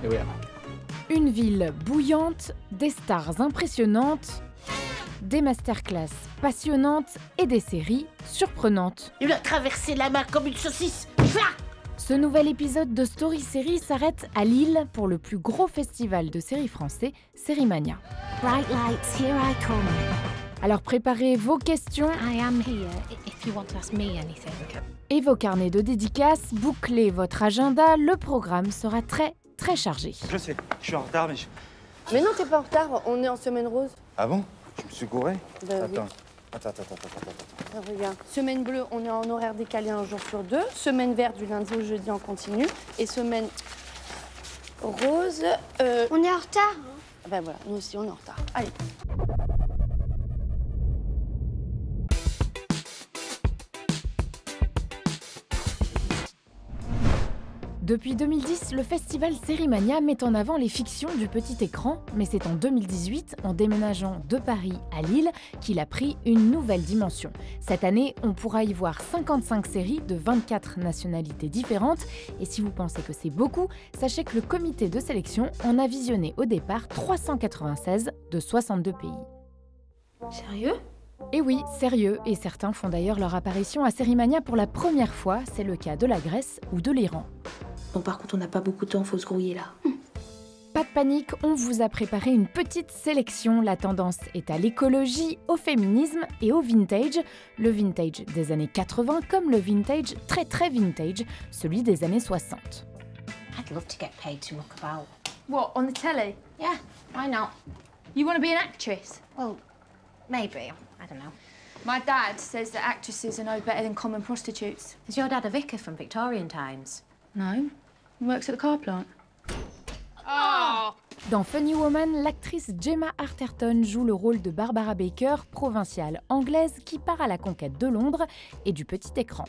Here we are. Une ville bouillante, des stars impressionnantes, des masterclass passionnantes et des séries surprenantes. Il a traversé la mer comme une saucisse. Ce nouvel épisode de Story Série s'arrête à Lille pour le plus gros festival de séries français, Sérimania. Bright lights, here I come. Alors préparez vos questions I am here if you want to ask me anything. et vos carnets de dédicaces, bouclez votre agenda, le programme sera très chargé. Je sais, je suis en retard, mais Mais non, t'es pas en retard, on est en semaine rose. Ah bon? Je me suis gouré? Bah oui. Attends. Ah, regarde. Semaine bleue, on est en horaire décalé un jour sur deux. Semaine verte, du lundi au jeudi en continu. Et semaine rose... On est en retard. Ben voilà, nous aussi, on est en retard. Allez. Depuis 2010, le festival Sérimania met en avant les fictions du petit écran, mais c'est en 2018, en déménageant de Paris à Lille, qu'il a pris une nouvelle dimension. Cette année, on pourra y voir 55 séries de 24 nationalités différentes, et si vous pensez que c'est beaucoup, sachez que le comité de sélection en a visionné au départ 396 de 62 pays. Sérieux? Et oui, sérieux, et certains font d'ailleurs leur apparition à Sérimania pour la première fois, c'est le cas de la Grèce ou de l'Iran. Bon, par contre, on n'a pas beaucoup de temps, faut se grouiller là. Pas de panique, on vous a préparé une petite sélection. La tendance est à l'écologie, au féminisme et au vintage. Le vintage des années 80 comme le vintage très vintage, celui des années 60. I'd love to get paid to muck about. What, on the telly? Yeah, why not? You want to be an actress? Well, maybe. I don't know. My dad says that actresses are no better than common prostitutes. Is your dad a vicar from Victorian times? No. He works at the car plant. Dans Funny Woman, l'actrice Gemma Arterton joue le rôle de Barbara Baker, provinciale anglaise qui part à la conquête de Londres et du petit écran.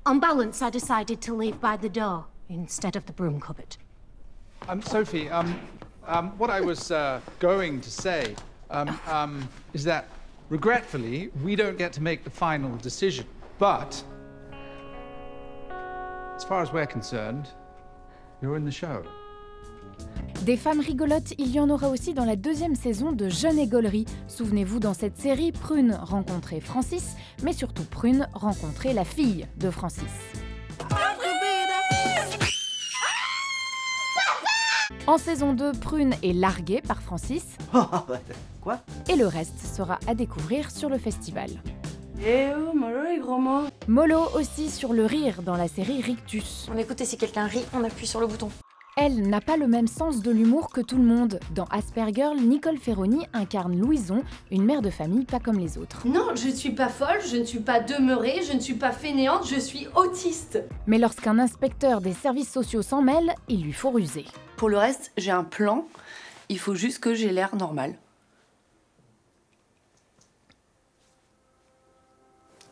On balance, I decided to leave by the door instead of the broom cupboard. Sophie, what I was going to say is that, regretfully, we don't get to make the final decision. But, as far as we're concerned, you're in the show. Des femmes rigolotes, il y en aura aussi dans la deuxième saison de Jeune et Gaulerie. Souvenez-vous, dans cette série, Prune rencontrait Francis, mais surtout Prune rencontrait la fille de Francis. En saison 2, Prune est larguée par Francis. Quoi? Et le reste sera à découvrir sur le festival. Eh oh, Molo est gros mot. Molo aussi sur le rire dans la série Rictus. On écoute et si quelqu'un rit, on appuie sur le bouton. Elle n'a pas le même sens de l'humour que tout le monde. Dans Aspergirl, Nicole Ferroni incarne Louison, une mère de famille pas comme les autres. Non, je ne suis pas folle, je ne suis pas demeurée, je ne suis pas fainéante, je suis autiste. Mais lorsqu'un inspecteur des services sociaux s'en mêle, il lui faut ruser. Pour le reste, j'ai un plan. Il faut juste que j'ai l'air normal.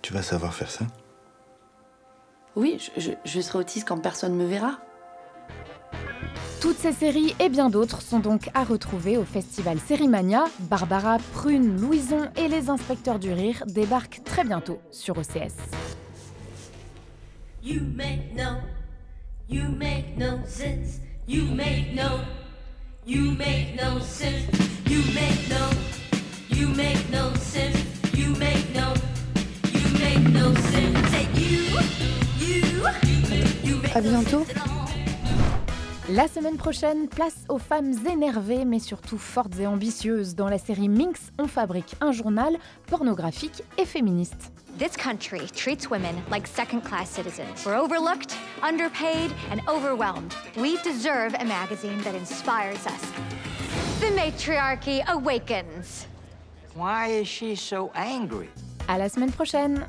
Tu vas savoir faire ça? Oui, je serai autiste quand personne me verra. Toutes ces séries et bien d'autres sont donc à retrouver au festival Sérimania. Barbara, Prune, Louison et les inspecteurs du rire débarquent très bientôt sur OCS. You make no sense. You make no sense. You make no sense. You make no sense. You make no sense. Say you make À bientôt. La semaine prochaine, place aux femmes énervées mais surtout fortes et ambitieuses. Dans la série Minx, on fabrique un journal pornographique et féministe. This country treats women like second-class citizens. We're overlooked, underpaid, and overwhelmed. We deserve a magazine that inspires us. The matriarchy awakens. Why is she so angry? À la semaine prochaine!